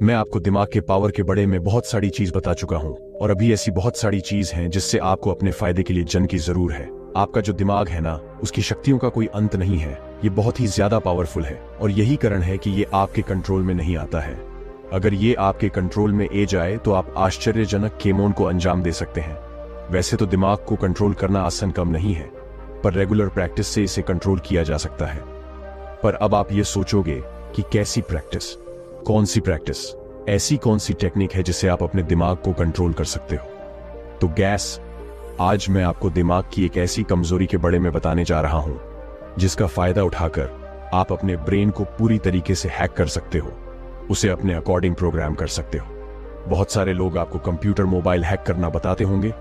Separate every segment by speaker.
Speaker 1: मैं आपको दिमाग के पावर के बारे में बहुत सारी चीज बता चुका हूँ और अभी ऐसी बहुत सारी चीज हैं जिससे आपको अपने फायदे के लिए जन की जरूर है। आपका जो दिमाग है ना, उसकी शक्तियों का कोई अंत नहीं है। ये बहुत ही ज्यादा पावरफुल है और यही कारण है कि ये आपके कंट्रोल में नहीं आता है। अगर ये आपके कंट्रोल में आ जाए तो आप आश्चर्यजनक खेमों को अंजाम दे सकते हैं। वैसे तो दिमाग को कंट्रोल करना आसान काम नहीं है, पर रेगुलर प्रैक्टिस से इसे कंट्रोल किया जा सकता है। पर अब आप ये सोचोगे कि कैसी प्रैक्टिस, कौन सी प्रैक्टिस, ऐसी कौन सी टेक्निक है जिससे आप अपने दिमाग को कंट्रोल कर सकते हो? तो गैस, आज मैं आपको दिमाग की एक ऐसी कमजोरी के बारे में बताने जा रहा हूं जिसका फायदा उठाकर आप अपने ब्रेन को पूरी तरीके से हैक कर सकते हो, उसे अपने अकॉर्डिंग प्रोग्राम कर सकते हो। बहुत सारे लोग आपको कंप्यूटर, मोबाइल हैक करना बताते होंगे,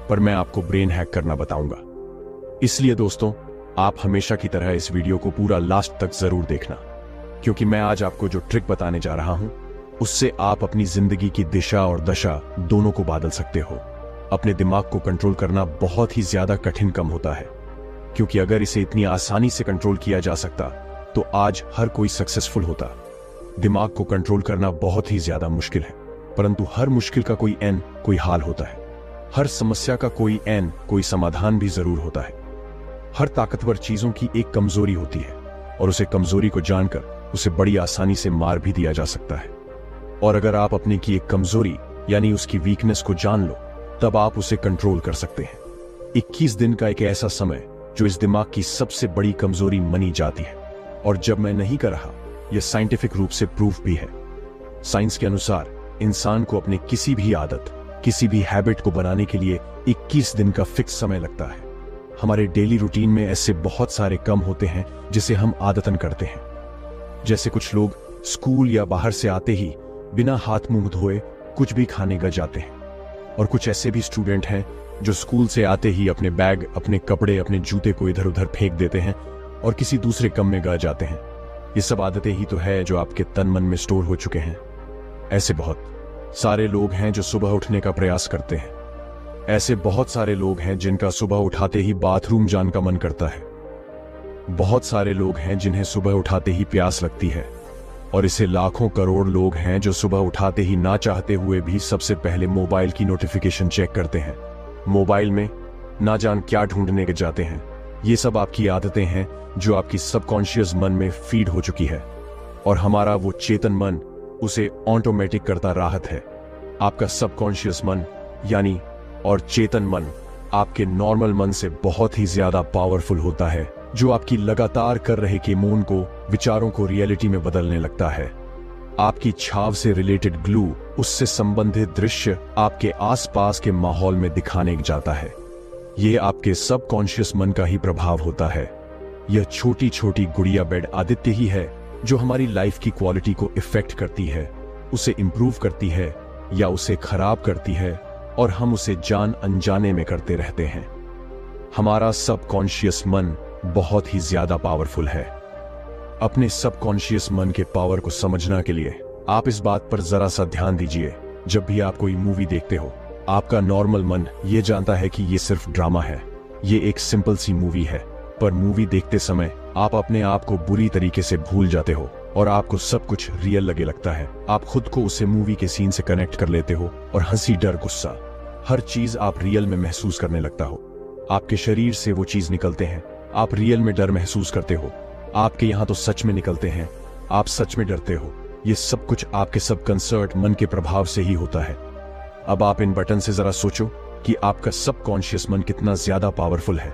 Speaker 1: पर मैं आपको ब्रेन हैक करना बताऊंगा। इसलिए दोस्तों, आप हमेशा की तरह इस वीडियो को पूरा लास्ट तक जरूर देखना, क्योंकि मैं आज आपको जो ट्रिक बताने जा रहा हूं उससे आप अपनी जिंदगी की दिशा और दशा दोनों को बदल सकते हो। अपने दिमाग को कंट्रोल करना बहुत ही ज्यादा कठिन काम होता है, क्योंकि अगर इसे इतनी आसानी से कंट्रोल किया जा सकता तो आज हर कोई सक्सेसफुल होता। दिमाग को कंट्रोल करना बहुत ही ज्यादा मुश्किल है, परंतु हर मुश्किल का कोई हाल होता है। हर समस्या का कोई समाधान भी जरूर होता है। हर ताकतवर चीजों की एक कमजोरी होती है और उसे कमजोरी को जानकर उसे बड़ी आसानी से मार भी दिया जा सकता है। और अगर आप अपने की एक कमजोरी यानी उसकी वीकनेस को जान लो, तब आप उसे कंट्रोल कर सकते हैं। 21 दिन का एक ऐसा समय जो इस दिमाग की सबसे बड़ी कमजोरी मानी जाती है। और जब मैं नहीं कर रहा, यह साइंटिफिक रूप से प्रूफ भी है। साइंस के अनुसार इंसान को अपने किसी भी आदत, किसी भी हैबिट को बनाने के लिए 21 दिन का फिक्स समय लगता है। हमारे डेली रूटीन में ऐसे बहुत सारे काम होते हैं जिसे हम आदतन करते हैं। जैसे कुछ लोग स्कूल या बाहर से आते ही बिना हाथ मुंह धोए कुछ भी खाने लग जाते हैं, और कुछ ऐसे भी स्टूडेंट हैं जो स्कूल से आते ही अपने बैग, अपने कपड़े, अपने जूते को इधर उधर फेंक देते हैं और किसी दूसरे काम में गा जाते हैं। ये सब आदतें ही तो है जो आपके तन मन में स्टोर हो चुके हैं। ऐसे बहुत सारे लोग हैं जो सुबह उठने का प्रयास करते हैं। ऐसे बहुत सारे लोग हैं जिनका सुबह उठाते ही बाथरूम जाने का मन करता है। बहुत सारे लोग हैं जिन्हें सुबह उठाते ही प्यास लगती है, और इसे लाखों करोड़ लोग हैं जो सुबह उठाते ही ना चाहते हुए भी सबसे पहले मोबाइल की नोटिफिकेशन चेक करते हैं। मोबाइल में ना जान क्या ढूंढने के जाते हैं। ये सब आपकी आदतें हैं जो आपकी सबकॉन्शियस मन में फीड हो चुकी है, और हमारा वो चेतन मन उसे ऑटोमेटिक करता राहत है। आपका सबकॉन्शियस मन यानी और चेतन मन आपके नॉर्मल मन से बहुत ही ज्यादा पावरफुल होता है, जो आपकी लगातार कर रहे के मन को, विचारों को रियलिटी में बदलने लगता है। आपकी छाव से रिलेटेड ग्लू, उससे संबंधित दृश्य आपके आसपास के माहौल में दिखाने जाता है। यह आपके सबकॉन्शियस मन का ही प्रभाव होता है। यह छोटी छोटी गुड़िया बेड आदित्य ही है जो हमारी लाइफ की क्वालिटी को इफेक्ट करती है, उसे इंप्रूव करती है या उसे खराब करती है, और हम उसे जान अनजाने में करते रहते हैं। हमारा सबकॉन्शियस मन बहुत ही ज्यादा पावरफुल है। अपने सबकॉन्शियस मन के पावर को समझने के लिए आप इस बात पर जरा सा ध्यान दीजिए। जब भी आप कोई मूवी देखते हो, आपका नॉर्मल मन ये जानता है कि ये सिर्फ ड्रामा है, ये एक सिंपल सी मूवी है। पर मूवी देखते समय आप अपने आप को बुरी तरीके से भूल जाते हो और आपको सब कुछ रियल लगता है। आप खुद को उसे मूवी के सीन से कनेक्ट कर लेते हो और हंसी, डर, गुस्सा, हर चीज आप रियल में महसूस करने लगता हो। आपके शरीर से वो चीज निकलते हैं, आप रियल में डर महसूस करते हो। आपके यहाँ तो सच में निकलते हैं, आप सच में डरते हो। ये सब कुछ आपके सबकॉन्शियस मन के प्रभाव से ही होता है। अब आप इन बटन से जरा सोचो कि आपका सबकॉन्शियस मन कितना ज्यादा पावरफुल है।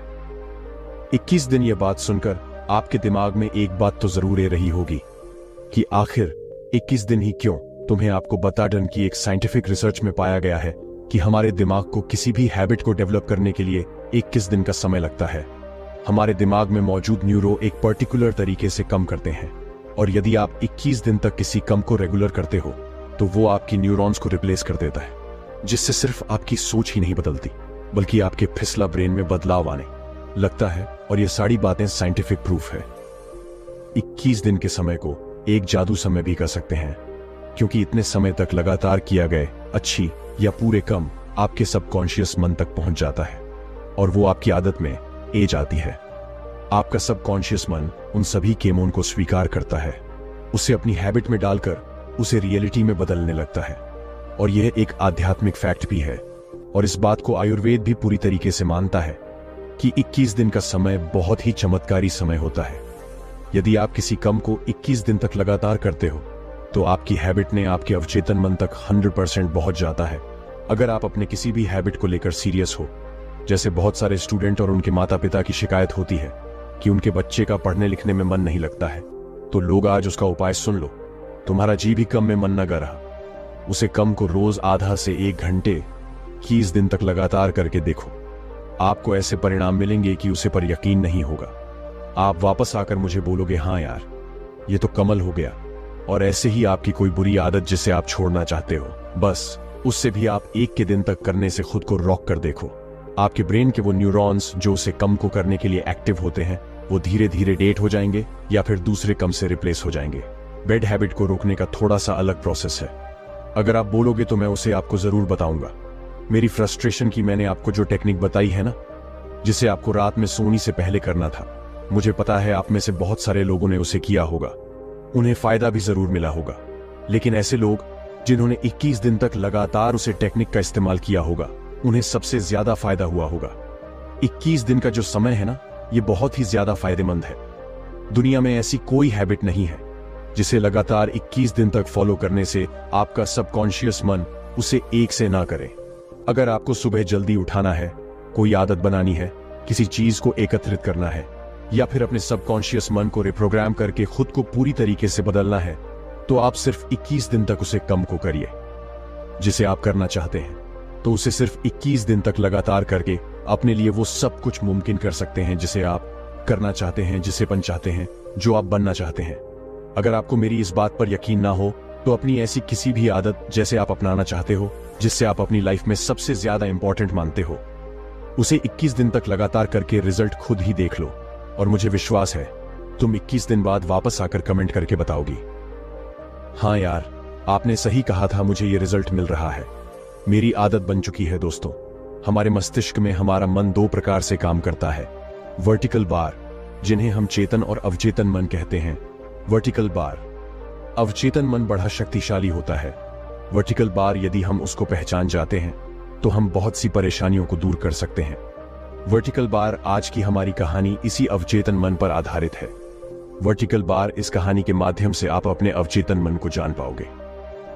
Speaker 1: 21 दिन ये बात सुनकर आपके दिमाग में एक बात तो जरूर आ रही होगी कि आखिर 21 दिन ही क्यों? तुम्हें आपको बता दें कि एक साइंटिफिक रिसर्च में पाया गया है कि हमारे दिमाग को किसी भी हैबिट को डेवलप करने के लिए 21 दिन का समय लगता है। हमारे दिमाग में मौजूद न्यूरो एक पर्टिकुलर तरीके से काम करते हैं, और यदि आप 21 दिन तक किसी काम को रेगुलर करते हो तो वो आपकी न्यूरॉन्स को रिप्लेस कर देता है, जिससे सिर्फ आपकी सोच ही नहीं बदलती बल्कि आपके फिसला ब्रेन में बदलाव आने लगता है। और ये सारी बातें साइंटिफिक प्रूफ है। 21 दिन के समय को एक जादू समय भी कर सकते हैं, क्योंकि इतने समय तक लगातार किया गए अच्छी या पूरे काम आपके सबकॉन्शियस मन तक पहुंच जाता है और वो आपकी आदत में आ जाती है। आपका सबकॉन्शियस मन उन सभी केमों को स्वीकार करता है, उसे अपनी हैबिट में डालकर उसे रियलिटी में बदलने लगता है। और यह एक आध्यात्मिक फैक्ट भी है, और इस बात को आयुर्वेद भी पूरी तरीके से मानता है कि 21 दिन का समय बहुत ही चमत्कारी समय होता है। यदि आप किसी काम को 21 दिन तक लगातार करते हो तो आपकी हैबिट ने आपके अवचेतन मन तक 100% पहुंच जाता है। अगर आप अपने किसी भी हैबिट को लेकर सीरियस हो, जैसे बहुत सारे स्टूडेंट और उनके माता पिता की शिकायत होती है कि उनके बच्चे का पढ़ने लिखने में मन नहीं लगता है, तो लोग आज उसका उपाय सुन लो। तुम्हारा जी भी कम में मन न कर रहा, उसे कम को रोज आधा से 1 घंटे 21 दिन तक लगातार करके देखो। आपको ऐसे परिणाम मिलेंगे कि उसे पर यकीन नहीं होगा। आप वापस आकर मुझे बोलोगे, हाँ यार ये तो कमल हो गया। और ऐसे ही आपकी कोई बुरी आदत जिसे आप छोड़ना चाहते हो, बस उससे भी आप 1 के दिन तक करने से खुद को रॉक कर देखो। आपके ब्रेन के वो न्यूरॉन्स जो उसे कम को करने के लिए एक्टिव होते हैं, वो धीरे धीरे डेट हो जाएंगे या फिर दूसरे कम से रिप्लेस हो जाएंगे। बैड हैबिट को रोकने का थोड़ा सा अलग प्रोसेस है। अगर आप बोलोगे तो मैं उसे आपको जरूर बताऊंगा। मेरी फ्रस्ट्रेशन की मैंने आपको जो टेक्निक बताई है ना, जिसे आपको रात में सोने से पहले करना था, मुझे पता है आप में से बहुत सारे लोगों ने उसे किया होगा, उन्हें फायदा भी जरूर मिला होगा। लेकिन ऐसे लोग जिन्होंने 21 दिन तक लगातार उसे टेक्निक का इस्तेमाल किया होगा, उन्हें सबसे ज्यादा फायदा हुआ होगा। 21 दिन का जो समय है ना, ये बहुत ही ज्यादा फायदेमंद है। दुनिया में ऐसी कोई हैबिट नहीं है जिसे लगातार 21 दिन तक फॉलो करने से आपका सबकॉन्शियस मन उसे एक से ना करे। अगर आपको सुबह जल्दी उठाना है, कोई आदत बनानी है, किसी चीज को एकत्रित करना है, या फिर अपने सबकॉन्शियस मन को रिप्रोग्राम करके खुद को पूरी तरीके से बदलना है, तो आप सिर्फ 21 दिन तक उसे कम को करिए। जिसे आप करना चाहते हैं तो उसे सिर्फ 21 दिन तक लगातार करके अपने लिए वो सब कुछ मुमकिन कर सकते हैं जिसे आप करना चाहते हैं, जिसे बन चाहते हैं, जो आप बनना चाहते हैं। अगर आपको मेरी इस बात पर यकीन ना हो तो अपनी ऐसी किसी भी आदत जैसे आप अपनाना चाहते हो, जिससे आप अपनी लाइफ में सबसे ज्यादा इंपॉर्टेंट मानते हो, उसे 21 दिन तक लगातार करके रिजल्ट खुद ही देख लो। और मुझे विश्वास है तुम 21 दिन बाद वापस आकर कमेंट करके बताओगी, हाँ यार आपने सही कहा था, मुझे ये रिजल्ट मिल रहा है, मेरी आदत बन चुकी है। दोस्तों, हमारे मस्तिष्क में हमारा मन 2 प्रकार से काम करता है। वर्टिकल बार, जिन्हें हम चेतन और अवचेतन मन कहते हैं। वर्टिकल बार, अवचेतन मन बड़ा शक्तिशाली होता है। वर्टिकल बार यदि हम उसको पहचान जाते हैं तो हम बहुत सी परेशानियों को दूर कर सकते हैं। वर्टिकल बार आज की हमारी कहानी इसी अवचेतन मन पर आधारित है। वर्टिकल बार, इस कहानी के माध्यम से आप अपने अवचेतन मन को जान पाओगे।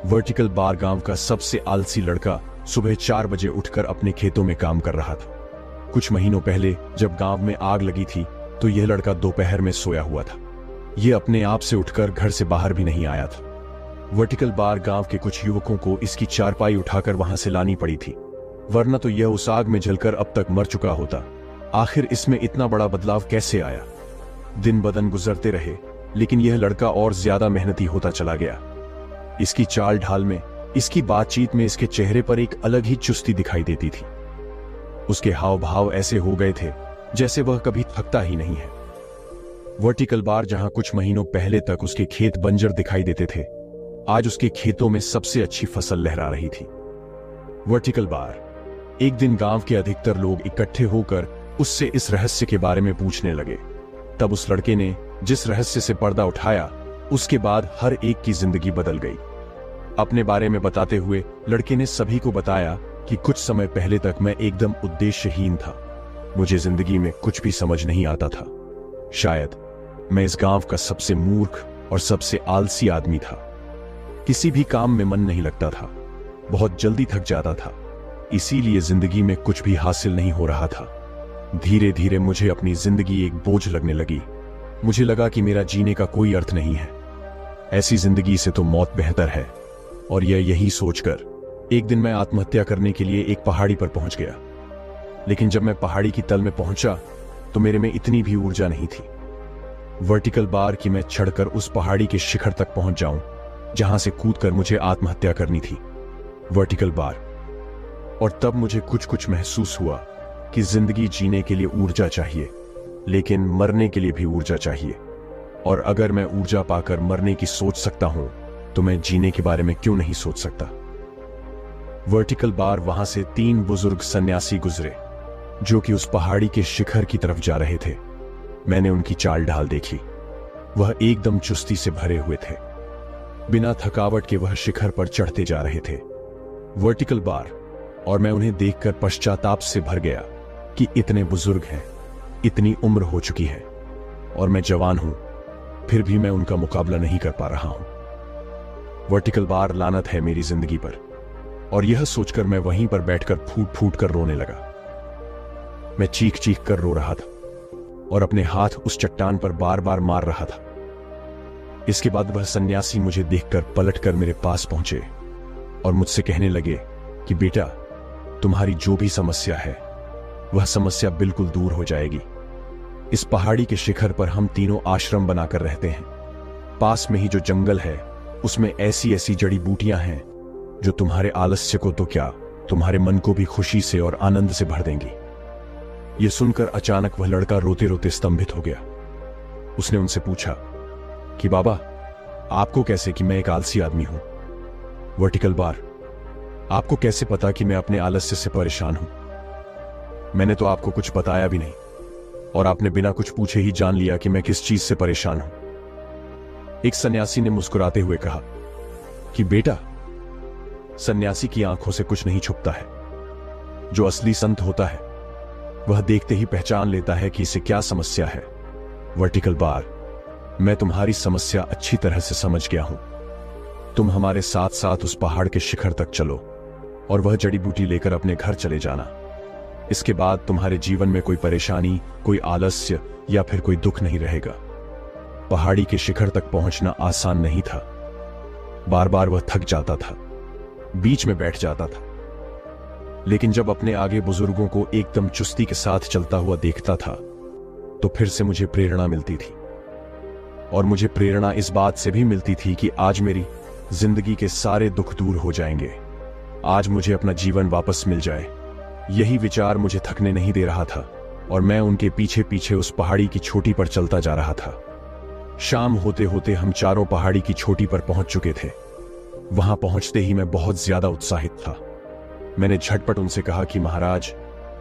Speaker 1: वर्टिकल बार गांव का सबसे आलसी लड़का सुबह 4 बजे उठकर अपने खेतों में काम कर रहा था। कुछ महीनों पहले जब गांव में आग लगी थी तो यह लड़का दोपहर में सोया हुआ था। यह अपने आप से उठकर घर से बाहर भी नहीं आया था। वर्टिकल बार गांव के कुछ युवकों को इसकी चारपाई उठाकर वहां से लानी पड़ी थी, वरना तो यह उस आग में जलकर अब तक मर चुका होता। आखिर इसमें इतना बड़ा बदलाव कैसे आया? दिन ब दिन गुजरते रहे, लेकिन यह लड़का और ज्यादा मेहनती होता चला गया। इसकी चाल ढाल में, इसकी बातचीत में, इसके चेहरे पर एक अलग ही चुस्ती दिखाई देती थी। उसके हाव भाव ऐसे हो गए थे जैसे वह कभी थकता ही नहीं है। वर्टिकल बार, जहां कुछ महीनों पहले तक उसके खेत बंजर दिखाई देते थे, आज उसके खेतों में सबसे अच्छी फसल लहरा रही थी। वर्टिकल बार, एक दिन गांव के अधिकतर लोग इकट्ठे होकर उससे इस रहस्य के बारे में पूछने लगे। तब उस लड़के ने जिस रहस्य से पर्दा उठाया, उसके बाद हर एक की जिंदगी बदल गई। अपने बारे में बताते हुए लड़के ने सभी को बताया कि कुछ समय पहले तक मैं एकदम उद्देश्यहीन था। मुझे जिंदगी में कुछ भी समझ नहीं आता था। शायद मैं इस गांव का सबसे मूर्ख और सबसे आलसी आदमी था। किसी भी काम में मन नहीं लगता था, बहुत जल्दी थक जाता था, इसीलिए जिंदगी में कुछ भी हासिल नहीं हो रहा था। धीरे धीरे मुझे अपनी जिंदगी एक बोझ लगने लगी। मुझे लगा कि मेरा जीने का कोई अर्थ नहीं है, ऐसी जिंदगी से तो मौत बेहतर है। और यही सोचकर एक दिन मैं आत्महत्या करने के लिए एक पहाड़ी पर पहुंच गया। लेकिन जब मैं पहाड़ी की तल में पहुंचा तो मेरे में इतनी भी ऊर्जा नहीं थी वर्टिकल बार कि मैं चढ़कर उस पहाड़ी के शिखर तक पहुंच जाऊं जहां से कूदकर मुझे आत्महत्या करनी थी। Vertical bar. और तब मुझे कुछ महसूस हुआ कि जिंदगी जीने के लिए ऊर्जा चाहिए, लेकिन मरने के लिए भी ऊर्जा चाहिए। और अगर मैं ऊर्जा पाकर मरने की सोच सकता हूं तो मैं जीने के बारे में क्यों नहीं सोच सकता। वर्टिकल बार, वहां से 3 बुजुर्ग सन्यासी गुजरे जो कि उस पहाड़ी के शिखर की तरफ जा रहे थे। मैंने उनकी चाल ढाल देखी, वह एकदम चुस्ती से भरे हुए थे। बिना थकावट के वह शिखर पर चढ़ते जा रहे थे, वर्टिकल बार, और मैं उन्हें देखकर पश्चाताप से भर गया कि इतने बुजुर्ग हैं, इतनी उम्र हो चुकी है और मैं जवान हूं, फिर भी मैं उनका मुकाबला नहीं कर पा रहा हूं। वर्टिकल बार लानत है मेरी जिंदगी पर, और यह सोचकर मैं वहीं पर बैठकर फूट फूट कर रोने लगा। मैं चीख चीख कर रो रहा था और अपने हाथ उस चट्टान पर बार बार मार रहा था। इसके बाद वह सन्यासी मुझे देखकर पलटकर मेरे पास पहुंचे और मुझसे कहने लगे कि बेटा, तुम्हारी जो भी समस्या है वह समस्या बिल्कुल दूर हो जाएगी। इस पहाड़ी के शिखर पर हम तीनों आश्रम बनाकर रहते हैं। पास में ही जो जंगल है उसमें ऐसी ऐसी जड़ी बूटियां हैं जो तुम्हारे आलस्य को तो क्या, तुम्हारे मन को भी खुशी से और आनंद से भर देंगी। यह सुनकर अचानक वह लड़का रोते रोते स्तंभित हो गया। उसने उनसे पूछा कि बाबा, आपको कैसे कि मैं एक आलसी आदमी हूं? वर्टिकल बार, आपको कैसे पता कि मैं अपने आलस्य से परेशान हूं? मैंने तो आपको कुछ बताया भी नहीं और आपने बिना कुछ पूछे ही जान लिया कि मैं किस चीज से परेशान हूं। एक सन्यासी ने मुस्कुराते हुए कहा कि बेटा, सन्यासी की आंखों से कुछ नहीं छुपता है। जो असली संत होता है वह देखते ही पहचान लेता है कि इसे क्या समस्या है। वर्टिकल बार, मैं तुम्हारी समस्या अच्छी तरह से समझ गया हूं। तुम हमारे साथ साथ उस पहाड़ के शिखर तक चलो और वह जड़ी बूटी लेकर अपने घर चले जाना। इसके बाद तुम्हारे जीवन में कोई परेशानी, कोई आलस्य या फिर कोई दुख नहीं रहेगा। पहाड़ी के शिखर तक पहुंचना आसान नहीं था। बार बार वह थक जाता था, बीच में बैठ जाता था, लेकिन जब अपने आगे बुजुर्गों को एकदम चुस्ती के साथ चलता हुआ देखता था तो फिर से मुझे प्रेरणा मिलती थी। और मुझे प्रेरणा इस बात से भी मिलती थी कि आज मेरी जिंदगी के सारे दुख दूर हो जाएंगे, आज मुझे अपना जीवन वापस मिल जाए। यही विचार मुझे थकने नहीं दे रहा था और मैं उनके पीछे पीछे उस पहाड़ी की चोटी पर चलता जा रहा था। शाम होते होते हम चारों पहाड़ी की चोटी पर पहुंच चुके थे। वहां पहुंचते ही मैं बहुत ज्यादा उत्साहित था। मैंने झटपट उनसे कहा कि महाराज,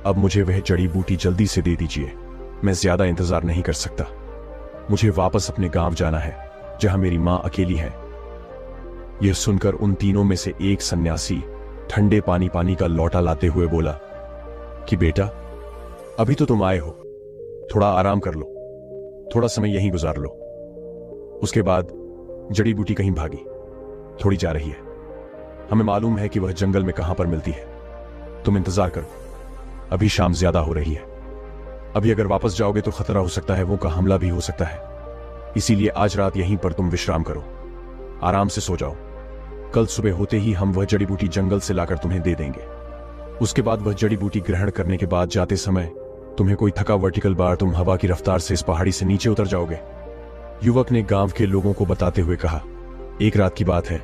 Speaker 1: अब मुझे वह जड़ी बूटी जल्दी से दे दीजिए, मैं ज्यादा इंतजार नहीं कर सकता। मुझे वापस अपने गांव जाना है जहां मेरी मां अकेली है। यह सुनकर उन तीनों में से एक सन्यासी ठंडे पानी का लोटा लाते हुए बोला कि बेटा, अभी तो तुम आए हो, थोड़ा आराम कर लो, थोड़ा समय यहीं गुजार लो। उसके बाद जड़ी बूटी कहीं भागी, थोड़ी जा रही है। हमें मालूम है कि वह जंगल में कहां पर मिलती है। तुम इंतजार करो, अभी शाम ज्यादा हो रही है। अभी अगर वापस जाओगे तो खतरा हो सकता है, वो का हमला भी हो सकता है। इसीलिए आज रात यहीं पर तुम विश्राम करो, आराम से सो जाओ। कल सुबह होते ही हम वह जड़ी बूटी जंगल से लाकर तुम्हें दे देंगे। उसके बाद वह जड़ी बूटी ग्रहण करने के बाद जाते समय तुम्हें कोई थका वर्टिकल बार, तुम हवा की रफ्तार से इस पहाड़ी से नीचे उतर जाओगे। युवक ने गांव के लोगों को बताते हुए कहा, एक रात की बात है,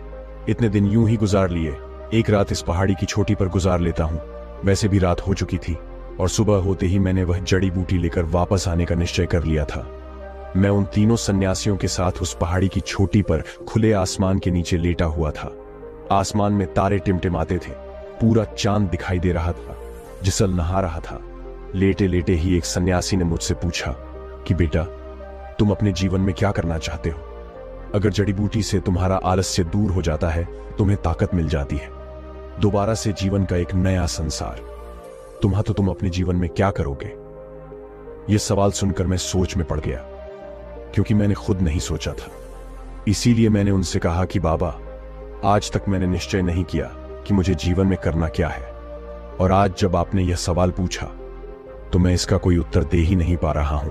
Speaker 1: इतने दिन यूं ही गुजार लिए, एक रात इस पहाड़ी की चोटी पर गुजार लेता हूं। वैसे भी रात हो चुकी थी और सुबह होते ही मैंने वह जड़ी बूटी लेकर वापस आने का निश्चय कर लिया था। मैं उन तीनों सन्यासियों के साथ उस पहाड़ी की चोटी पर खुले आसमान के नीचे लेटा हुआ था। आसमान में तारे टिमटिमाते थे, पूरा चांद दिखाई दे रहा था, जिसल नहा रहा था। लेटे लेटे ही एक सन्यासी ने मुझसे पूछा कि बेटा, तुम अपने जीवन में क्या करना चाहते हो? अगर जड़ी बूटी से तुम्हारा आलस्य दूर हो जाता है, तुम्हें ताकत मिल जाती है, दोबारा से जीवन का एक नया संसार, तुम अपने जीवन में क्या करोगे? यह सवाल सुनकर मैं सोच में पड़ गया, क्योंकि मैंने खुद नहीं सोचा था। इसीलिए मैंने उनसे कहा कि बाबा, आज तक मैंने निश्चय नहीं किया कि मुझे जीवन में करना क्या है, और आज जब आपने यह सवाल पूछा तो मैं इसका कोई उत्तर दे ही नहीं पा रहा हूं,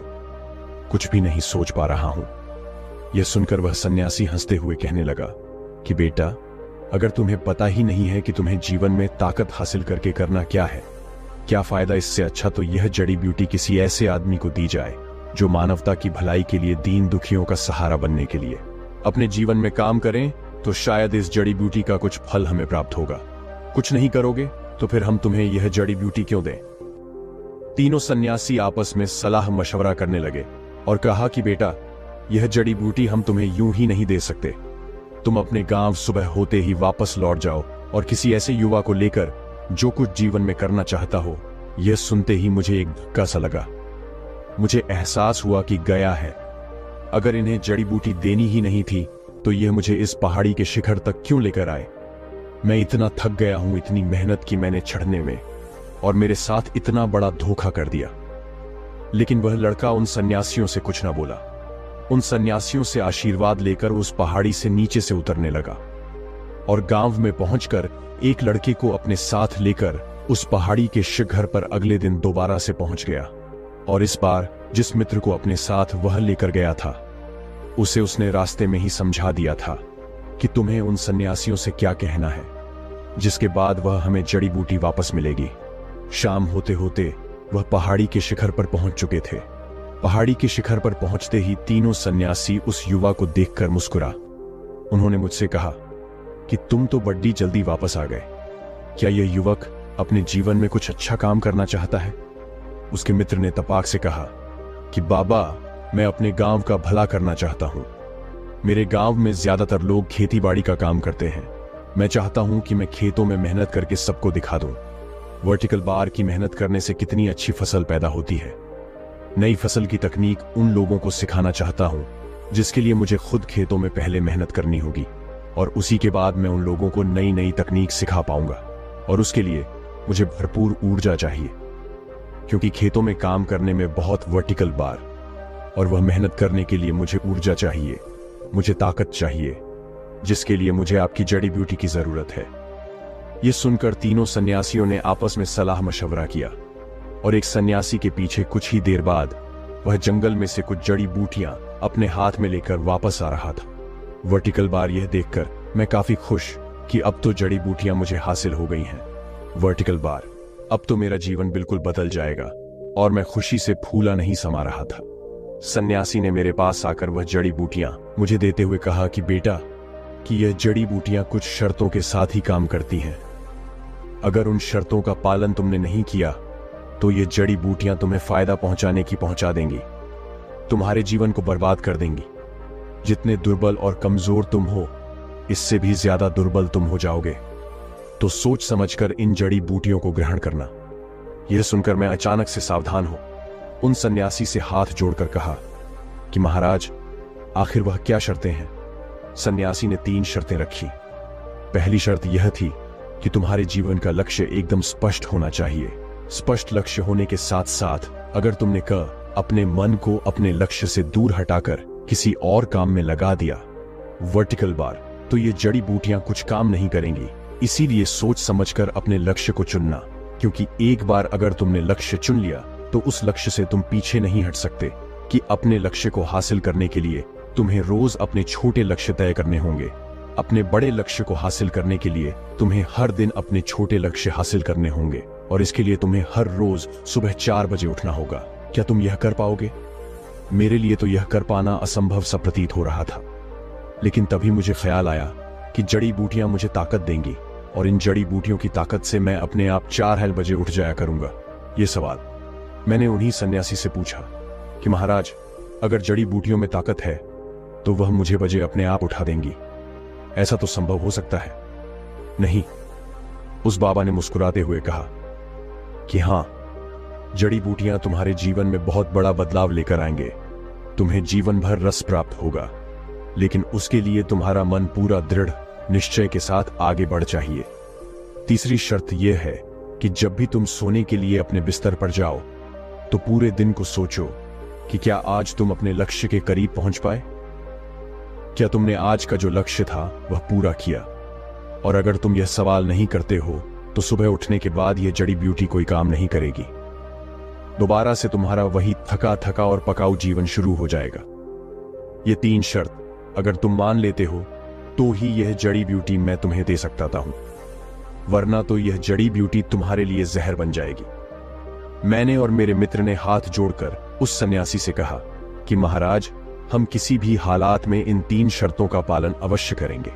Speaker 1: कुछ भी नहीं सोच पा रहा हूं। यह सुनकर वह सन्यासी हंसते हुए कहने लगा कि बेटा, अगर तुम्हें पता ही नहीं है कि तुम्हें जीवन में ताकत हासिल करके करना क्या है, क्या फायदा? इससे अच्छा तो यह जड़ी बूटी किसी ऐसे आदमी को दी जाए जो मानवता की भलाई के लिए, दीन दुखियों का सहारा बनने के लिए अपने जीवन में काम करें, तो शायद इस जड़ी बूटी का कुछ फल हमें प्राप्त होगा। कुछ नहीं करोगे तो फिर हम तुम्हें यह जड़ी बूटी क्यों दें? तीनों सन्यासी आपस में सलाह मशवरा करने लगे और कहा कि बेटा, यह जड़ी बूटी हम तुम्हें यूं ही नहीं दे सकते। तुम अपने गांव सुबह होते ही वापस लौट जाओ और किसी ऐसे युवा को लेकर जो कुछ जीवन में करना चाहता हो। यह सुनते ही मुझे एक धक्का सा लगा। मुझे एहसास हुआ कि गया है। अगर इन्हें जड़ी बूटी देनी ही नहीं थी तो यह मुझे इस पहाड़ी के शिखर तक क्यों लेकर आए? मैं इतना थक गया हूं, इतनी मेहनत की मैंने चढ़ने में, और मेरे साथ इतना बड़ा धोखा कर दिया। लेकिन वह लड़का उन सन्यासियों से कुछ ना बोला। उन सन्यासियों से आशीर्वाद लेकर उस पहाड़ी से नीचे से उतरने लगा और गांव में पहुंचकर एक लड़के को अपने साथ लेकर उस पहाड़ी के शिखर पर अगले दिन दोबारा से पहुंच गया। और इस बार जिस मित्र को अपने साथ वह लेकर गया था, उसे उसने रास्ते में ही समझा दिया था कि तुम्हें उन सन्यासियों से क्या कहना है, जिसके बाद वह हमें जड़ी बूटी वापस मिलेगी। शाम होते होते वह पहाड़ी के शिखर पर पहुंच चुके थे। पहाड़ी के शिखर पर पहुंचते ही तीनों सन्यासी उस युवा को देखकर मुस्कुरा। उन्होंने मुझसे कहा कि तुम तो बड़ी जल्दी वापस आ गए। क्या यह युवक अपने जीवन में कुछ अच्छा काम करना चाहता है? उसके मित्र ने तपाक से कहा कि बाबा, मैं अपने गांव का भला करना चाहता हूं। मेरे गांव में ज्यादातर लोग खेतीबाड़ी का काम करते हैं। मैं चाहता हूं कि मैं खेतों में मेहनत करके सबको दिखा दूं वर्टिकल बार की मेहनत करने से कितनी अच्छी फसल पैदा होती है। नई फसल की तकनीक उन लोगों को सिखाना चाहता हूं जिसके लिए मुझे खुद खेतों में पहले मेहनत करनी होगी, और उसी के बाद मैं उन लोगों को नई नई तकनीक सिखा पाऊंगा। और उसके लिए मुझे भरपूर ऊर्जा चाहिए, क्योंकि खेतों में काम करने में बहुत वर्टिकल बार, और वह मेहनत करने के लिए मुझे ऊर्जा चाहिए, मुझे ताकत चाहिए, जिसके लिए मुझे आपकी जड़ी बूटी की जरूरत है। यह सुनकर तीनों सन्यासियों ने आपस में सलाह मशवरा किया, और एक सन्यासी के पीछे कुछ ही देर बाद वह जंगल में से कुछ जड़ी बूटियां अपने हाथ में लेकर वापस आ रहा था। वर्टिकल बार यह देखकर मैं काफी खुश कि अब तो जड़ी बूटियां मुझे हासिल हो गई हैं। वर्टिकल बार, अब तो मेरा जीवन बिल्कुल बदल जाएगा, और मैं खुशी से फूला नहीं समा रहा था। सन्यासी ने मेरे पास आकर वह जड़ी बूटियां मुझे देते हुए कहा कि बेटा, कि यह जड़ी बूटियां कुछ शर्तों के साथ ही काम करती हैं। अगर उन शर्तों का पालन तुमने नहीं किया तो ये जड़ी बूटियां तुम्हें फायदा पहुंचाने की पहुंचा देंगी, तुम्हारे जीवन को बर्बाद कर देंगी। जितने दुर्बल और कमजोर तुम हो, इससे भी ज्यादा दुर्बल तुम हो जाओगे। तो सोच समझकर इन जड़ी बूटियों को ग्रहण करना। यह सुनकर मैं अचानक से सावधान हो उन सन्यासी से हाथ जोड़कर कहा कि महाराज, आखिर वह क्या शर्तें हैं? सन्यासी ने 3 शर्तें रखी। पहली शर्त यह थी कि तुम्हारे जीवन का लक्ष्य एकदम स्पष्ट होना चाहिए। स्पष्ट लक्ष्य होने के साथ साथ अगर तुमने अपने मन को अपने लक्ष्य से दूर हटाकर किसी और काम में लगा दिया, वर्टिकल बार, तो ये जड़ी बूटियां कुछ काम नहीं करेंगी। इसीलिए सोच समझकर अपने लक्ष्य को चुनना, क्योंकि एक बार अगर तुमने लक्ष्य चुन लिया तो उस लक्ष्य से तुम पीछे नहीं हट सकते। कि अपने लक्ष्य को हासिल करने के लिए तुम्हें रोज अपने छोटे लक्ष्य तय करने होंगे। अपने बड़े लक्ष्य को हासिल करने के लिए तुम्हें हर दिन अपने छोटे लक्ष्य हासिल करने होंगे, और इसके लिए तुम्हें हर रोज सुबह 4 बजे उठना होगा। क्या तुम यह कर पाओगे? मेरे लिए तो यह कर पाना असंभव सा प्रतीत हो रहा था। लेकिन तभी मुझे ख्याल आया कि जड़ी बूटियां मुझे ताकत देंगी, और इन जड़ी बूटियों की ताकत से मैं अपने आप 4 बजे उठ जाया करूंगा। यह सवाल मैंने उन्हीं सन्यासी से पूछा कि महाराज, अगर जड़ी बूटियों में ताकत है तो वह मुझे बजे अपने आप उठा देंगी। ऐसा तो संभव हो सकता है? नहीं, उस बाबा ने मुस्कुराते हुए कहा कि हां, जड़ी बूटियां तुम्हारे जीवन में बहुत बड़ा बदलाव लेकर आएंगे। तुम्हें जीवन भर रस प्राप्त होगा, लेकिन उसके लिए तुम्हारा मन पूरा दृढ़ निश्चय के साथ आगे बढ़ चाहिए। तीसरी शर्त यह है कि जब भी तुम सोने के लिए अपने बिस्तर पर जाओ तो पूरे दिन को सोचो कि क्या आज तुम अपने लक्ष्य के करीब पहुंच पाए? क्या तुमने आज का जो लक्ष्य था वह पूरा किया? और अगर तुम यह सवाल नहीं करते हो तो सुबह उठने के बाद यह जड़ी बूटी कोई काम नहीं करेगी। दोबारा से तुम्हारा वही थका थका और पकाऊ जीवन शुरू हो जाएगा। ये 3 शर्त अगर तुम मान लेते हो तो ही यह जड़ी बूटी मैं तुम्हें दे सकता हूं, वरना तो यह जड़ी बूटी तुम्हारे लिए जहर बन जाएगी। मैंने और मेरे मित्र ने हाथ जोड़कर उस सन्यासी से कहा कि महाराज, हम किसी भी हालात में इन 3 शर्तों का पालन अवश्य करेंगे।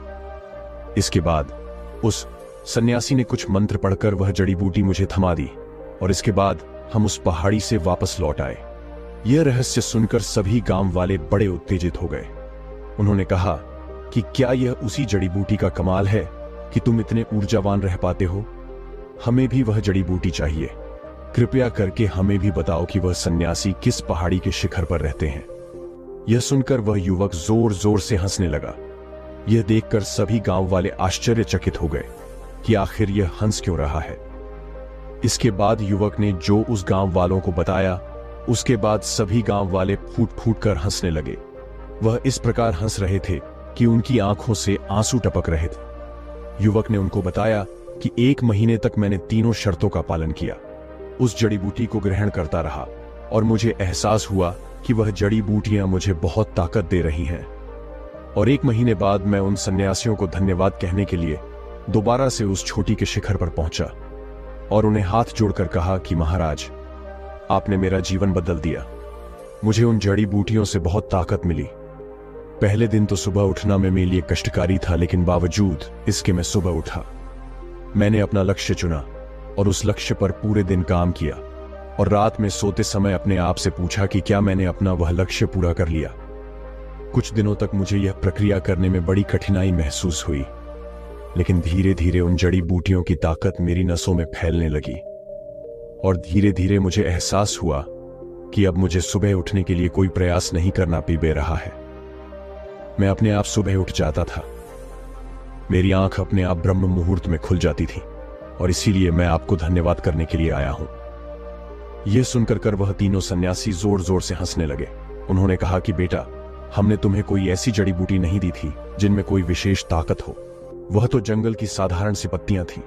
Speaker 1: इसके बाद उस सन्यासी ने कुछ मंत्र पढ़कर वह जड़ी बूटी मुझे थमा दी, और इसके बाद हम उस पहाड़ी से वापस लौट आए। यह रहस्य सुनकर सभी गांव वाले बड़े उत्तेजित हो गए। उन्होंने कहा कि क्या यह उसी जड़ी बूटी का कमाल है कि तुम इतने ऊर्जावान रह पाते हो? हमें भी वह जड़ी बूटी चाहिए। कृपया करके हमें भी बताओ कि वह सन्यासी किस पहाड़ी के शिखर पर रहते हैं। यह सुनकर वह युवक जोर जोर से हंसने लगा यह देखकर सभी गांव वाले आश्चर्यचकित हो गए कि आखिर यह हंस क्यों रहा है। इसके बाद युवक ने जो उस गांव वालों को बताया, उसके बाद सभी गांव वाले फूट फूट कर हंसने लगे। वह इस प्रकार हंस रहे थे कि उनकी आंखों से आंसू टपक रहे थे। युवक ने उनको बताया कि 1 महीने तक मैंने तीनों शर्तों का पालन किया, उस जड़ी बूटी को ग्रहण करता रहा और मुझे एहसास हुआ कि वह जड़ी बूटियां मुझे बहुत ताकत दे रही हैं। और 1 महीने बाद मैं उन सन्यासियों को धन्यवाद कहने के लिए दोबारा से उस चोटी के शिखर पर पहुंचा और उन्हें हाथ जोड़कर कहा कि महाराज, आपने मेरा जीवन बदल दिया। मुझे उन जड़ी बूटियों से बहुत ताकत मिली। पहले दिन तो सुबह उठना मेरे लिए कष्टकारी था, लेकिन बावजूद इसके मैं सुबह उठा। मैंने अपना लक्ष्य चुना और उस लक्ष्य पर पूरे दिन काम किया और रात में सोते समय अपने आप से पूछा कि क्या मैंने अपना वह लक्ष्य पूरा कर लिया। कुछ दिनों तक मुझे यह प्रक्रिया करने में बड़ी कठिनाई महसूस हुई, लेकिन धीरे धीरे उन जड़ी बूटियों की ताकत मेरी नसों में फैलने लगी और धीरे धीरे मुझे एहसास हुआ कि अब मुझे सुबह उठने के लिए कोई प्रयास नहीं करना पड़ रहा है। मैं अपने आप सुबह उठ जाता था। मेरी आंख अपने आप ब्रह्म मुहूर्त में खुल जाती थी और इसीलिए मैं आपको धन्यवाद करने के लिए आया हूं। यह सुनकर कर वह तीनों सन्यासी जोर जोर से हंसने लगे। उन्होंने कहा कि बेटा, हमने तुम्हें कोई ऐसी जड़ी बूटी नहीं दी थी जिनमें कोई विशेष ताकत हो। वह तो जंगल की साधारण सी पत्तियां थीं।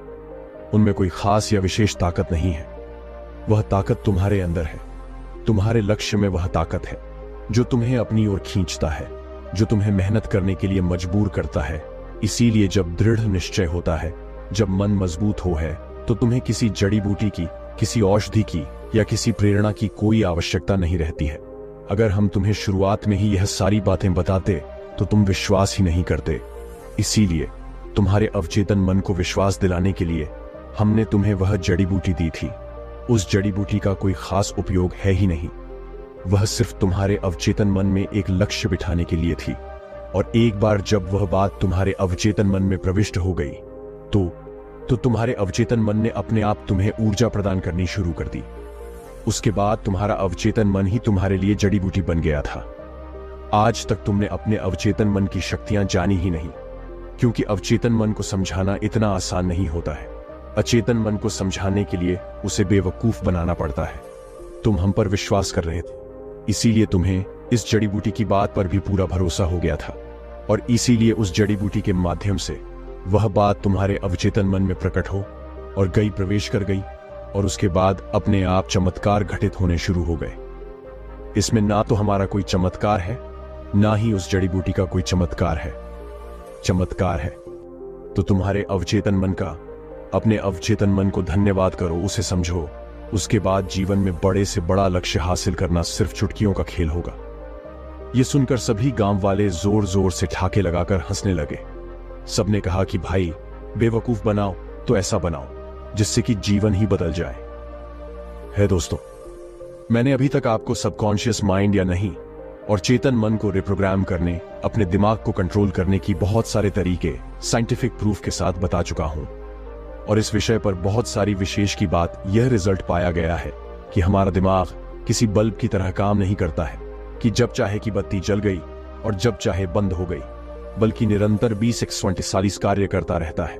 Speaker 1: उनमें कोई खास या विशेष ताकत नहीं है। वह ताकत तुम्हारे अंदर है। तुम्हारे लक्ष्य में वह ताकत है जो तुम्हें अपनी ओर खींचता है, जो तुम्हें मेहनत करने के लिए मजबूर करता है। इसीलिए जब दृढ़ निश्चय होता है, जब मन मजबूत हो है, तो तुम्हें किसी जड़ी बूटी की, किसी औषधि की या किसी प्रेरणा की कोई आवश्यकता नहीं रहती है। अगर हम तुम्हें शुरुआत में ही यह सारी बातें बताते तो तुम विश्वास ही नहीं करते। इसीलिए तुम्हारे अवचेतन मन को विश्वास दिलाने के लिए हमने तुम्हें वह जड़ी बूटी दी थी। उस जड़ी बूटी का कोई खास उपयोग है ही नहीं। वह सिर्फ तुम्हारे अवचेतन मन में एक लक्ष्य बिठाने के लिए थी। और एक बार जब वह बात तुम्हारे अवचेतन मन में प्रविष्ट हो गई तो तुम्हारे अवचेतन मन ने अपने आप तुम्हें ऊर्जा प्रदान करनी शुरू कर दी। उसके बाद तुम्हारा अवचेतन मन ही तुम्हारे लिए जड़ी बूटी बन गया था। आज तक तुमने अपने अवचेतन मन की शक्तियां जानी ही नहीं, क्योंकि अवचेतन मन को समझाना इतना आसान नहीं होता है। अचेतन मन को समझाने के लिए उसे बेवकूफ बनाना पड़ता है। तुम हम पर विश्वास कर रहे थे, इसीलिए तुम्हें इस जड़ी बूटी की बात पर भी पूरा भरोसा हो गया था और इसीलिए उस जड़ी बूटी के माध्यम से वह बात तुम्हारे अवचेतन मन में प्रकट हो और प्रवेश कर गई और उसके बाद अपने आप चमत्कार घटित होने शुरू हो गए। इसमें ना तो हमारा कोई चमत्कार है, ना ही उस जड़ी बूटी का कोई चमत्कार है। चमत्कार है तो तुम्हारे अवचेतन मन का। अपने अवचेतन मन को धन्यवाद करो, उसे समझो। उसके बाद जीवन में बड़े से बड़ा लक्ष्य हासिल करना सिर्फ चुटकियों का खेल होगा। यह सुनकर सभी गांव वाले जोर जोर से ठाके लगाकर हंसने लगे। सबने कहा कि भाई, बेवकूफ बनाओ तो ऐसा बनाओ जिससे कि जीवन ही बदल जाए। है दोस्तों, मैंने अभी तक आपको सबकॉन्शियस माइंड या नहीं और चेतन मन को रिप्रोग्राम करने, अपने दिमाग को कंट्रोल करने की बहुत सारे तरीके साइंटिफिक प्रूफ के साथ बता चुका हूं। और इस विषय पर बहुत सारी विशेष की बात यह रिजल्ट पाया गया है कि हमारा दिमाग किसी बल्ब की तरह काम नहीं करता है कि जब चाहे कि बत्ती जल गई और जब चाहे बंद हो गई, बल्कि निरंतर 20x40 कार्य करता रहता है।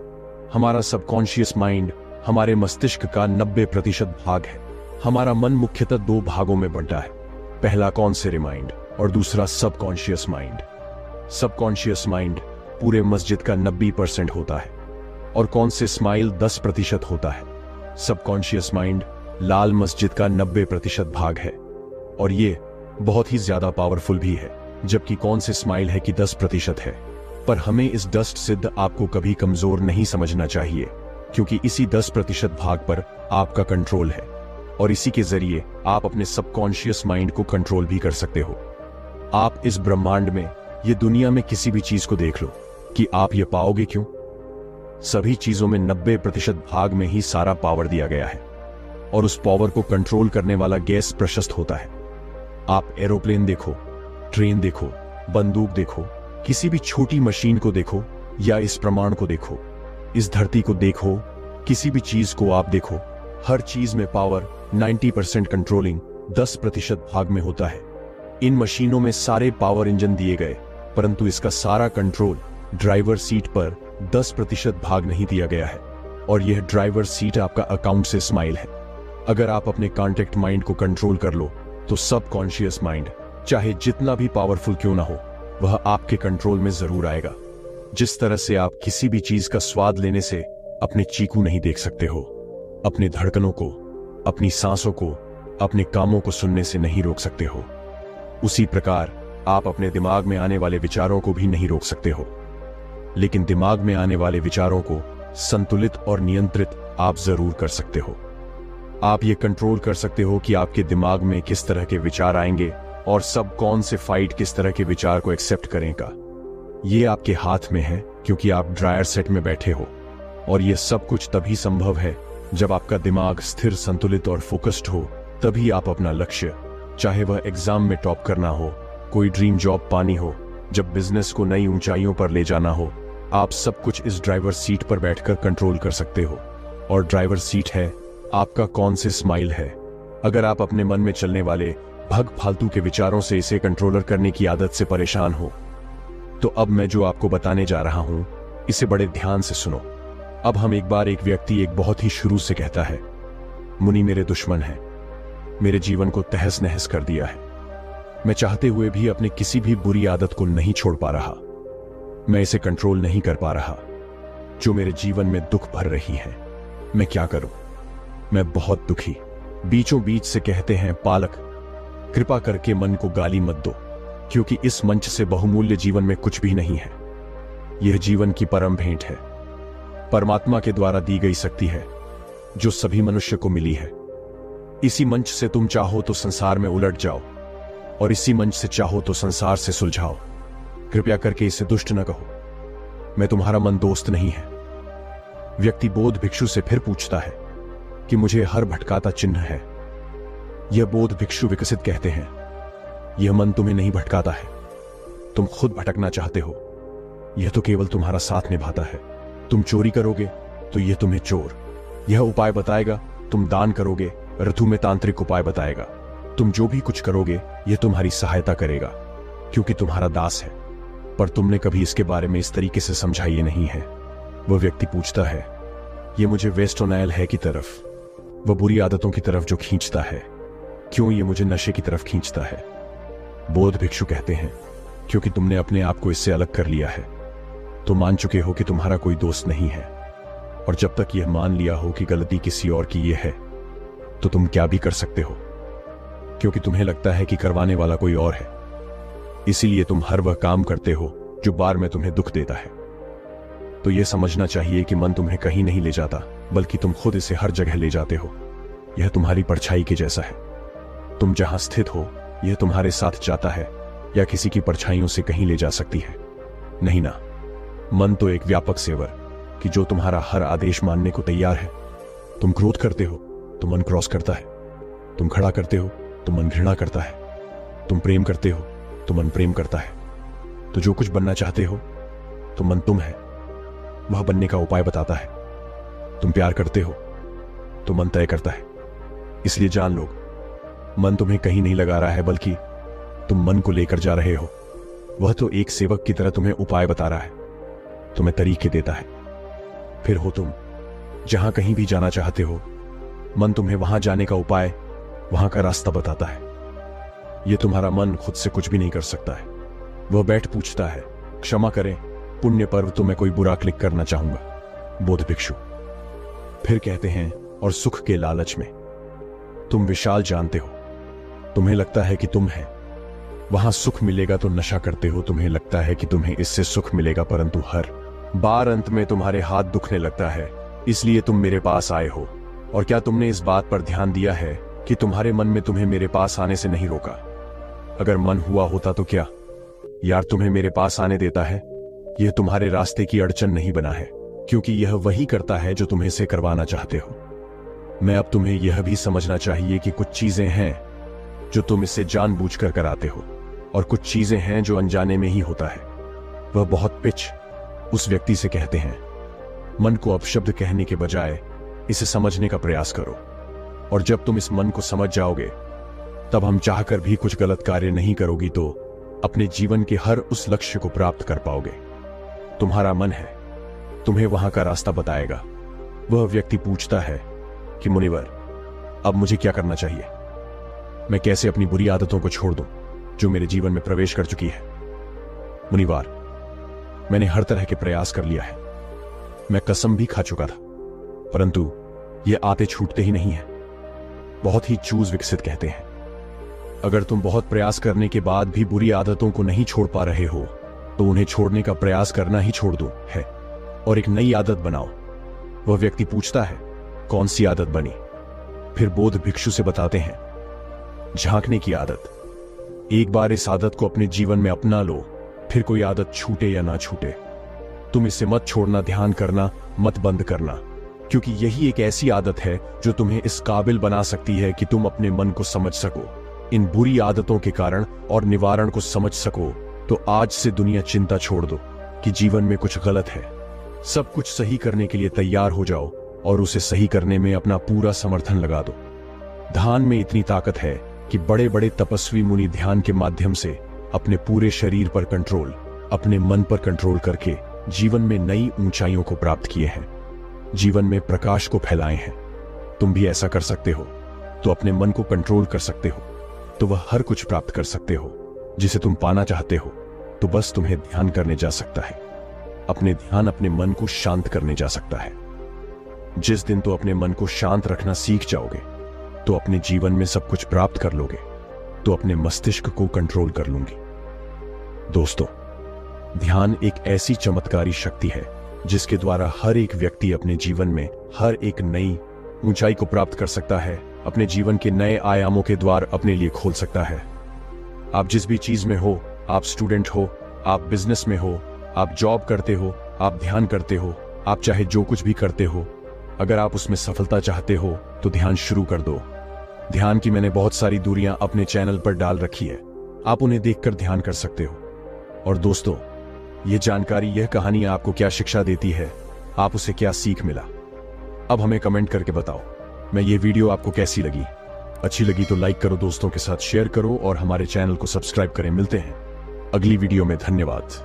Speaker 1: हमारा सबकॉन्शियस माइंड हमारे मस्तिष्क का 90% भाग है। हमारा मन मुख्यतः 2 भागों में बंटा है। पहला कॉन्शियस माइंड और दूसरा सबकॉन्शियस माइंड। सबकॉन्शियस माइंड पूरे मस्जिद का 90% होता है और कॉन्शियस माइंड 10% होता है। सबकॉन्शियस माइंड लाल मस्जिद का 90% भाग है और ये बहुत ही ज्यादा पावरफुल भी है, जबकि कॉन्शियस माइंड है कि 10% है। पर हमें इस डस्ट सिद्ध आपको कभी कमजोर नहीं समझना चाहिए, क्योंकि इसी 10% भाग पर आपका कंट्रोल है और इसी के जरिए आप अपने सबकॉन्शियस माइंड को कंट्रोल भी कर सकते हो। आप इस ब्रह्मांड में, ये दुनिया में किसी भी चीज को देख लो कि आप ये पाओगे क्यों? सभी चीजों में 90% भाग में ही सारा पावर दिया गया है और उस पावर को कंट्रोल करने वाला गैस प्रशस्त होता है। आप एरोप्लेन देखो, ट्रेन देखो, बंदूक देखो, किसी भी छोटी मशीन को देखो या इस प्रमाण को देखो, इस धरती को देखो, किसी भी चीज को आप देखो, हर चीज में पावर 90% कंट्रोलिंग 10% भाग में होता है। इन मशीनों में सारे पावर इंजन दिए गए, परंतु इसका सारा कंट्रोल ड्राइवर सीट पर 10% भाग नहीं दिया गया है और यह ड्राइवर सीट आपका अकाउंट से स्माइल है। अगर आप अपने कॉन्टेक्ट माइंड को कंट्रोल कर लो तो सबकॉन्शियस माइंड चाहे जितना भी पावरफुल क्यों ना हो वह आपके कंट्रोल में जरूर आएगा। जिस तरह से आप किसी भी चीज का स्वाद लेने से अपने चीकू नहीं देख सकते हो, अपने धड़कनों को, अपनी सांसों को, अपने कामों को सुनने से नहीं रोक सकते हो, उसी प्रकार आप अपने दिमाग में आने वाले विचारों को भी नहीं रोक सकते हो। लेकिन दिमाग में आने वाले विचारों को संतुलित और नियंत्रित आप जरूर कर सकते हो। आप ये कंट्रोल कर सकते हो कि आपके दिमाग में किस तरह के विचार आएंगे और सब कौन से फाइट किस तरह के विचार को एक्सेप्ट करेगा। ये आपके हाथ में है क्योंकि आप ड्रायर सेट में बैठे हो और ये सब कुछ तभी संभव है जब आपका दिमाग स्थिर, संतुलित और फोकस्ड हो। तभी आप अपना लक्ष्य, चाहे वह एग्जाम में टॉप करना हो, कोई ड्रीम जॉब पानी हो, जब बिजनेस को नई ऊंचाइयों पर ले जाना हो, आप सब कुछ इस ड्राइवर सीट पर बैठकर कंट्रोल कर सकते हो। और ड्राइवर सीट है आपका कौन से स्माइल है। अगर आप अपने मन में चलने वाले भग फालतू के विचारों से इसे कंट्रोलर करने की आदत से परेशान हो तो अब मैं जो आपको बताने जा रहा हूं इसे बड़े ध्यान से सुनो। अब हम एक व्यक्ति एक बहुत ही शुरू से कहता है, मुनि मेरे दुश्मन है, मेरे जीवन को तहस नहस कर दिया है, मैं चाहते हुए भी अपने किसी भी बुरी आदत को नहीं छोड़ पा रहा, मैं इसे कंट्रोल नहीं कर पा रहा, जो मेरे जीवन में दुख भर रही है, मैं क्या करूं, मैं बहुत दुखी। बीचों बीच से कहते हैं, पालक कृपा करके मन को गाली मत दो, क्योंकि इस मंच से बहुमूल्य जीवन में कुछ भी नहीं है। यह जीवन की परम भेंट है, परमात्मा के द्वारा दी गई शक्ति है जो सभी मनुष्य को मिली है। इसी मंच से तुम चाहो तो संसार में उलट जाओ और इसी मंच से चाहो तो संसार से सुलझाओ। कृपया करके इसे दुष्ट न कहो, मैं तुम्हारा मन दोस्त नहीं है। व्यक्ति बोध भिक्षु से फिर पूछता है कि मुझे हर भटकाता चिन्ह है। यह बोध भिक्षु विकसित कहते हैं, यह मन तुम्हें नहीं भटकाता है, तुम खुद भटकना चाहते हो। यह तो केवल तुम्हारा साथ निभाता है। तुम चोरी करोगे तो यह तुम्हें चोर यह उपाय बताएगा, तुम दान करोगे रथु में तांत्रिक उपाय बताएगा, तुम जो भी कुछ करोगे यह तुम्हारी सहायता करेगा क्योंकि तुम्हारा दास है। पर तुमने कभी इसके बारे में इस तरीके से समझा ये नहीं है। वह व्यक्ति पूछता है, यह मुझे वेस्टोनाइल है की तरफ, वह बुरी आदतों की तरफ जो खींचता है, क्यों ये मुझे नशे की तरफ खींचता है? बोध भिक्षु कहते हैं, क्योंकि तुमने अपने आप को इससे अलग कर लिया है। तुम मान चुके हो कि तुम्हारा कोई दोस्त नहीं है और जब तक यह मान लिया हो कि गलती किसी और की यह है तो तुम क्या भी कर सकते हो, क्योंकि तुम्हें लगता है कि करवाने वाला कोई और है। इसीलिए तुम हर वह काम करते हो जो बार में तुम्हें दुख देता है। तो यह समझना चाहिए कि मन तुम्हें कहीं नहीं ले जाता, बल्कि तुम खुद इसे हर जगह ले जाते हो। यह तुम्हारी परछाई के जैसा है, तुम जहां स्थित हो यह तुम्हारे साथ जाता है या किसी की परछाइयों से कहीं ले जा सकती है? नहीं ना। मन तो एक व्यापक सेवर कि जो तुम्हारा हर आदेश मानने को तैयार है। तुम क्रोध करते हो तो मन क्रॉस करता है, तुम खड़ा करते हो तो मन घृणा करता है, तुम प्रेम करते हो तो मन प्रेम करता है। तो जो कुछ बनना चाहते हो तो मन तुम है, वह बनने का उपाय बताता है। तुम प्यार करते हो तो मन तय करता है। इसलिए जान लो, मन तुम्हें कहीं नहीं लगा रहा है, बल्कि तुम मन को लेकर जा रहे हो। वह तो एक सेवक की तरह तुम्हें उपाय बता रहा है, तुम्हें तरीके देता है। फिर हो तुम जहां कहीं भी जाना चाहते हो, मन तुम्हें वहां जाने का उपाय, वहां का रास्ता बताता है। यह तुम्हारा मन खुद से कुछ भी नहीं कर सकता है। वह बैठ पूछता है, क्षमा करें पुण्य पर्व तो मैं कोई बुरा क्लिक करना चाहूंगा। बोध भिक्षु फिर कहते हैं, और सुख के लालच में तुम विशाल जानते हो, तुम्हें लगता है कि तुम है वहां सुख मिलेगा तो नशा करते हो। तुम्हें लगता है कि तुम्हें इससे सुख मिलेगा, परंतु हर बार अंत में तुम्हारे हाथ दुखने लगता है। इसलिए तुम मेरे पास आए हो। और क्या तुमने इस बात पर ध्यान दिया है कि तुम्हारे मन में तुम्हें मेरे पास आने से नहीं रोका? अगर मन हुआ होता तो क्या यार तुम्हें मेरे पास आने देता है? यह तुम्हारे रास्ते की अड़चन नहीं बना है, क्योंकि यह वही करता है जो तुम्हें से करवाना चाहते हो। मैं अब तुम्हें यह भी समझना चाहिए कि कुछ चीजें हैं जो तुम इससे जानबूझकर कराते हो और कुछ चीजें हैं जो अनजाने में ही होता है। वह बहुत पिच उस व्यक्ति से कहते हैं, मन को अपशब्द कहने के बजाय इसे समझने का प्रयास करो, और जब तुम इस मन को समझ जाओगे तब हम चाहकर भी कुछ गलत कार्य नहीं करोगी तो अपने जीवन के हर उस लक्ष्य को प्राप्त कर पाओगे। तुम्हारा मन है, तुम्हें वहां का रास्ता बताएगा। वह व्यक्ति पूछता है कि मुनिवर, अब मुझे क्या करना चाहिए? मैं कैसे अपनी बुरी आदतों को छोड़ दूं जो मेरे जीवन में प्रवेश कर चुकी है? मुनिवार, मैंने हर तरह के प्रयास कर लिया है, मैं कसम भी खा चुका था, परंतु ये आते छूटते ही नहीं है। बहुत ही चूज विकसित कहते हैं। अगर तुम बहुत प्रयास करने के बाद भी बुरी आदतों को नहीं छोड़ पा रहे हो तो उन्हें छोड़ने का प्रयास करना ही छोड़ दो है और एक नई आदत बनाओ। वह व्यक्ति पूछता है, कौन सी आदत बनी? फिर बौद्ध भिक्षु से बताते हैं, झांकने की आदत। एक बार इस आदत को अपने जीवन में अपना लो, फिर कोई आदत छूटे या ना छूटे, तुम इसे मत छोड़ना, ध्यान करना मत बंद करना, क्योंकि यही एक ऐसी आदत है जो तुम्हें इस काबिल बना सकती है कि तुम अपने मन को समझ सको, इन बुरी आदतों के कारण और निवारण को समझ सको। तो आज से दुनिया चिंता छोड़ दो कि जीवन में कुछ गलत है, सब कुछ सही करने के लिए तैयार हो जाओ और उसे सही करने में अपना पूरा समर्थन लगा दो। ध्यान में इतनी ताकत है कि बड़े बड़े तपस्वी मुनि ध्यान के माध्यम से अपने पूरे शरीर पर कंट्रोल, अपने मन पर कंट्रोल करके जीवन में नई ऊंचाइयों को प्राप्त किए हैं, जीवन में प्रकाश को फैलाए हैं। तुम भी ऐसा कर सकते हो तो अपने मन को कंट्रोल कर सकते हो, तो वह हर कुछ प्राप्त कर सकते हो जिसे तुम पाना चाहते हो। तो बस तुम्हें ध्यान करने जा सकता है, अपने ध्यान अपने मन को शांत करने जा सकता है। जिस दिन तो अपने मन को शांत रखना सीख जाओगे तो अपने जीवन में सब कुछ प्राप्त कर लोगे, तो अपने मस्तिष्क को कंट्रोल कर लूंगी। दोस्तों, ध्यान एक ऐसी चमत्कारी शक्ति है जिसके द्वारा हर एक व्यक्ति अपने जीवन में हर एक नई ऊंचाई को प्राप्त कर सकता है, अपने जीवन के नए आयामों के द्वार अपने लिए खोल सकता है। आप जिस भी चीज में हो, आप स्टूडेंट हो, आप बिजनेस में हो, आप जॉब करते हो, आप ध्यान करते हो, आप चाहे जो कुछ भी करते हो, अगर आप उसमें सफलता चाहते हो तो ध्यान शुरू कर दो। ध्यान की मैंने बहुत सारी दूरियां अपने चैनल पर डाल रखी है, आप उन्हें देखकर ध्यान कर सकते हो। और दोस्तों, यह जानकारी, यह कहानी आपको क्या शिक्षा देती है, आप उसे क्या सीख मिला, अब हमें कमेंट करके बताओ। मैं ये वीडियो आपको कैसी लगी? अच्छी लगी तो लाइक करो, दोस्तों के साथ शेयर करो और हमारे चैनल को सब्सक्राइब करें। मिलते हैं अगली वीडियो में। धन्यवाद।